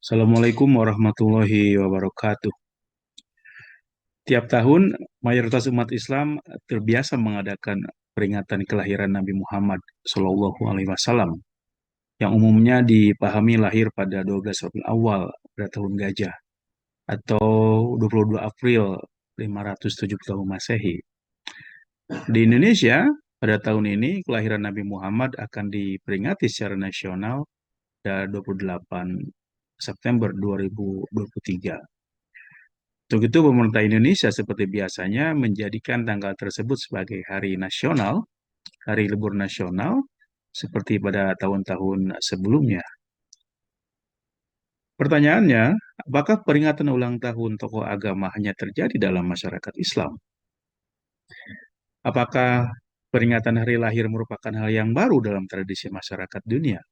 Assalamualaikum warahmatullahi wabarakatuh. Tiap tahun, mayoritas umat Islam terbiasa mengadakan peringatan kelahiran Nabi Muhammad Shallallahu Alaihi Wasallam, yang umumnya dipahami lahir pada 12 Rabiul Awal pada tahun Gajah atau 22 April 570 Masehi. Di Indonesia, pada tahun ini kelahiran Nabi Muhammad akan diperingati secara nasional pada 28 September 2023. Untuk itu, pemerintah Indonesia seperti biasanya menjadikan tanggal tersebut sebagai hari nasional, hari libur nasional, seperti pada tahun-tahun sebelumnya. Pertanyaannya, apakah peringatan ulang tahun tokoh agama hanya terjadi dalam masyarakat Islam? Apakah peringatan hari lahir merupakan hal yang baru dalam tradisi masyarakat dunia?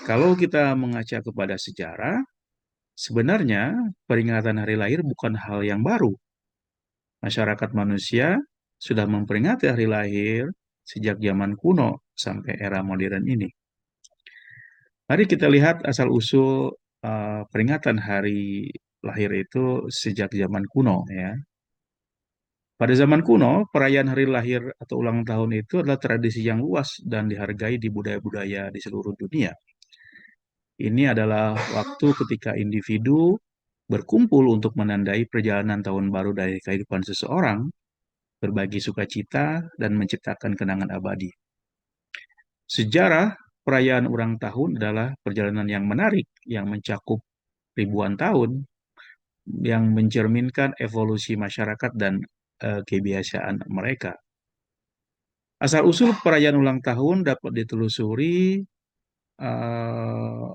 Kalau kita mengaca kepada sejarah, sebenarnya peringatan hari lahir bukan hal yang baru. Masyarakat manusia sudah memperingati hari lahir sejak zaman kuno sampai era modern ini. Mari kita lihat asal-usul peringatan hari lahir itu sejak zaman kuno ya. Pada zaman kuno, perayaan hari lahir atau ulang tahun itu adalah tradisi yang luas dan dihargai di budaya-budaya di seluruh dunia. Ini adalah waktu ketika individu berkumpul untuk menandai perjalanan tahun baru dari kehidupan seseorang, berbagi sukacita, dan menciptakan kenangan abadi. Sejarah perayaan ulang tahun adalah perjalanan yang menarik, yang mencakup ribuan tahun, yang mencerminkan evolusi masyarakat dan kebiasaan mereka. Asal-usul perayaan ulang tahun dapat ditelusuri eh,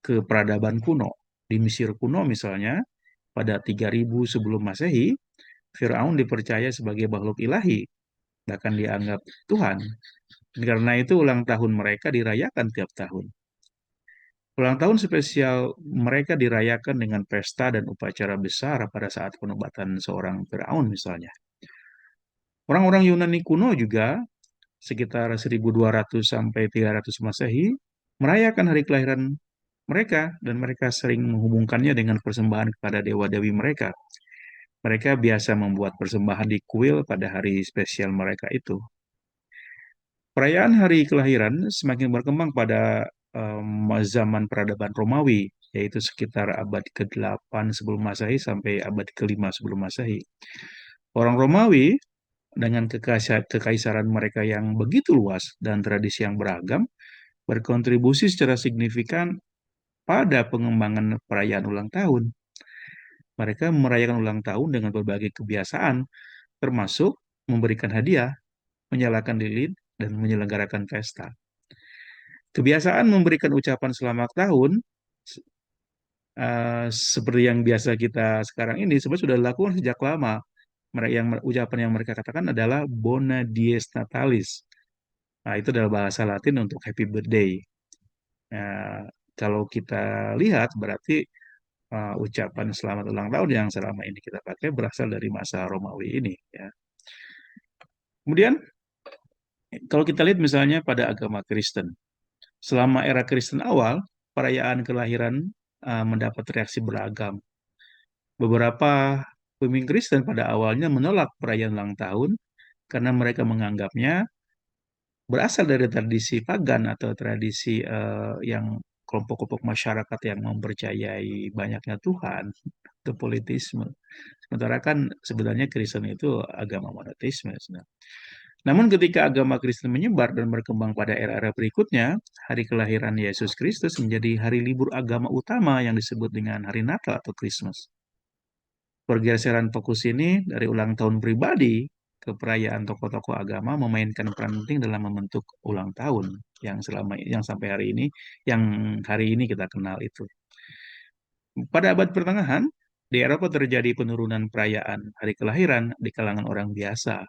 ke peradaban kuno. Di Mesir kuno misalnya, pada 3000 sebelum Masehi, Firaun dipercaya sebagai makhluk ilahi, bahkan dianggap Tuhan. Karena itu ulang tahun mereka dirayakan tiap tahun. Ulang tahun spesial mereka dirayakan dengan pesta dan upacara besar pada saat penobatan seorang Firaun misalnya. Orang-orang Yunani kuno juga sekitar 1200 sampai 300 Masehi merayakan hari kelahiran mereka dan mereka sering menghubungkannya dengan persembahan kepada dewa-dewi mereka. Mereka biasa membuat persembahan di kuil pada hari spesial mereka itu. Perayaan hari kelahiran semakin berkembang pada zaman peradaban Romawi, yaitu sekitar abad ke-8 sebelum Masehi sampai abad ke-5 sebelum Masehi. Orang Romawi dengan kekaisaran mereka yang begitu luas dan tradisi yang beragam, berkontribusi secara signifikan pada pengembangan perayaan ulang tahun. Mereka merayakan ulang tahun dengan berbagai kebiasaan, termasuk memberikan hadiah, menyalakan lilin, dan menyelenggarakan pesta. Kebiasaan memberikan ucapan selamat tahun seperti yang biasa kita sekarang ini sebenarnya sudah dilakukan sejak lama. Ucapan yang mereka katakan adalah Bona Dies Natalis. Nah, itu adalah bahasa Latin untuk Happy Birthday. Nah, kalau kita lihat berarti ucapan selamat ulang tahun yang selama ini kita pakai berasal dari masa Romawi ini ya. Kemudian kalau kita lihat misalnya pada agama Kristen, selama era Kristen awal, perayaan kelahiran mendapat reaksi beragam. Beberapa pemimpin Kristen pada awalnya menolak perayaan ulang tahun karena mereka menganggapnya berasal dari tradisi pagan atau tradisi yang kelompok-kelompok masyarakat yang mempercayai banyaknya Tuhan atau politisme. Sementara kan sebenarnya Kristen itu agama monoteisme. Namun ketika agama Kristen menyebar dan berkembang pada era-era berikutnya, hari kelahiran Yesus Kristus menjadi hari libur agama utama yang disebut dengan hari Natal atau Christmas. Pergeseran fokus ini dari ulang tahun pribadi ke perayaan tokoh-tokoh agama memainkan peran penting dalam membentuk ulang tahun yang sampai hari ini kita kenal itu. Pada abad pertengahan, di Eropa terjadi penurunan perayaan hari kelahiran di kalangan orang biasa.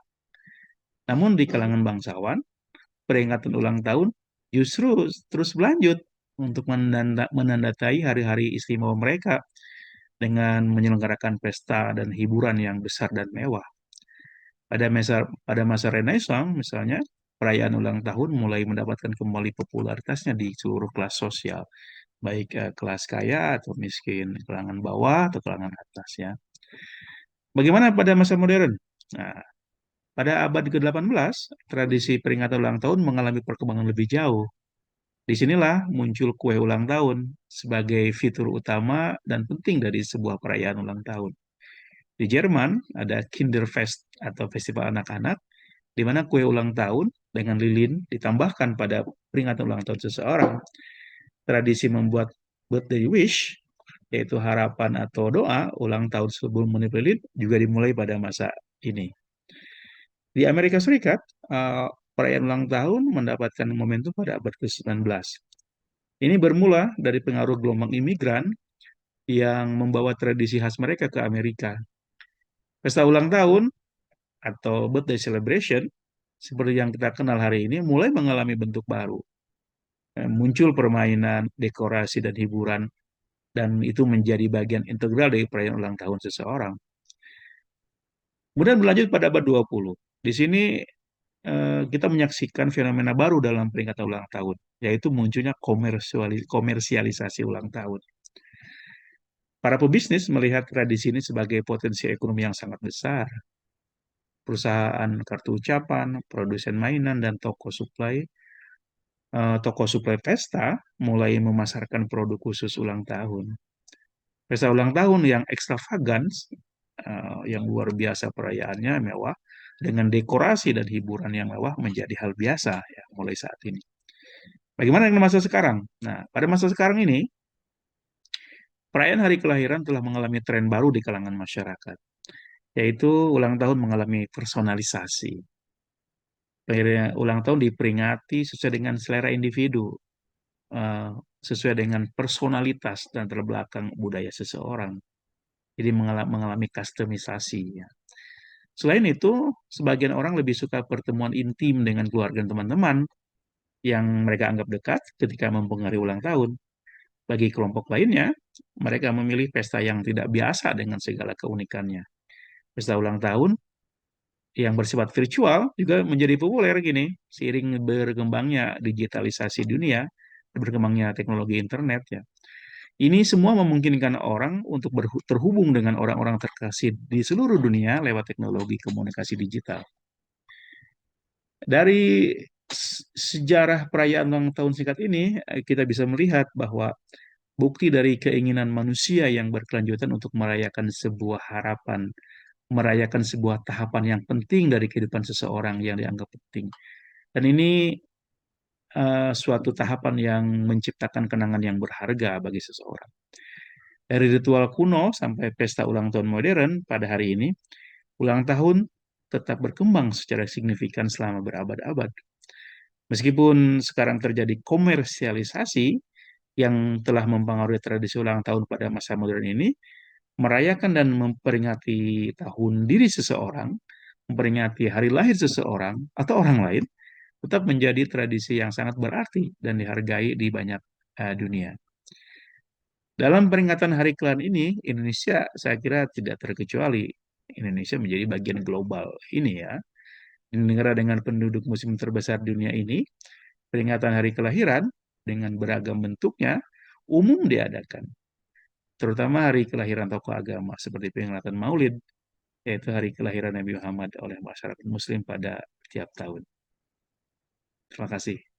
Namun di kalangan bangsawan, peringatan ulang tahun justru terus berlanjut untuk menandatai hari-hari istimewa mereka dengan menyelenggarakan pesta dan hiburan yang besar dan mewah. Pada masa Renaissance misalnya, perayaan ulang tahun mulai mendapatkan kembali popularitasnya di seluruh kelas sosial, baik kelas kaya atau miskin, kalangan bawah atau kalangan atas ya. Bagaimana pada masa modern? Nah, pada abad ke-18, tradisi peringatan ulang tahun mengalami perkembangan lebih jauh. Disinilah muncul kue ulang tahun sebagai fitur utama dan penting dari sebuah perayaan ulang tahun. Di Jerman ada Kinderfest atau festival anak-anak, di mana kue ulang tahun dengan lilin ditambahkan pada peringatan ulang tahun seseorang. Tradisi membuat birthday wish, yaitu harapan atau doa ulang tahun sebelum meniup lilin, juga dimulai pada masa ini. Di Amerika Serikat, perayaan ulang tahun mendapatkan momentum pada abad ke-19. Ini bermula dari pengaruh gelombang imigran yang membawa tradisi khas mereka ke Amerika. Pesta ulang tahun atau birthday celebration seperti yang kita kenal hari ini mulai mengalami bentuk baru. Muncul permainan, dekorasi, dan hiburan, dan itu menjadi bagian integral dari perayaan ulang tahun seseorang. Kemudian berlanjut pada abad 20. Di sini kita menyaksikan fenomena baru dalam peringatan ulang tahun, yaitu munculnya komersialisasi ulang tahun. Para pebisnis melihat tradisi ini sebagai potensi ekonomi yang sangat besar. Perusahaan kartu ucapan, produsen mainan, dan toko suplai pesta mulai memasarkan produk khusus ulang tahun. Pesta ulang tahun yang ekstravagans, yang luar biasa perayaannya mewah, dengan dekorasi dan hiburan yang mewah menjadi hal biasa ya mulai saat ini. Bagaimana dengan masa sekarang? Nah, pada masa sekarang ini, perayaan hari kelahiran telah mengalami tren baru di kalangan masyarakat, yaitu ulang tahun mengalami personalisasi. Ulang tahun diperingati sesuai dengan selera individu, eh, sesuai dengan personalitas dan latar belakang budaya seseorang. Jadi mengalami customisasi ya. Selain itu, sebagian orang lebih suka pertemuan intim dengan keluarga dan teman-teman yang mereka anggap dekat ketika mempengaruhi ulang tahun. Bagi kelompok lainnya, mereka memilih pesta yang tidak biasa dengan segala keunikannya. Pesta ulang tahun yang bersifat virtual juga menjadi populer gini, seiring berkembangnya digitalisasi dunia, berkembangnya teknologi internet ya. Ini semua memungkinkan orang untuk terhubung dengan orang-orang terkasih di seluruh dunia lewat teknologi komunikasi digital. Dari sejarah perayaan ulang tahun singkat ini, kita bisa melihat bahwa bukti dari keinginan manusia yang berkelanjutan untuk merayakan sebuah harapan, merayakan sebuah tahapan yang penting dari kehidupan seseorang yang dianggap penting. Dan ini suatu tahapan yang menciptakan kenangan yang berharga bagi seseorang. Dari ritual kuno sampai pesta ulang tahun modern pada hari ini, ulang tahun tetap berkembang secara signifikan selama berabad-abad. Meskipun sekarang terjadi komersialisasi yang telah mempengaruhi tradisi ulang tahun pada masa modern ini, merayakan dan memperingati tahun diri seseorang, memperingati hari lahir seseorang atau orang lain, tetap menjadi tradisi yang sangat berarti dan dihargai di banyak dunia. Dalam peringatan Hari Kelahiran ini, Indonesia saya kira tidak terkecuali. Indonesia menjadi bagian global ini ya. Di negara dengan penduduk muslim terbesar dunia ini, peringatan hari kelahiran dengan beragam bentuknya umum diadakan. Terutama hari kelahiran tokoh agama seperti peringatan Maulid, yaitu hari kelahiran Nabi Muhammad oleh masyarakat muslim pada tiap tahun. Terima kasih.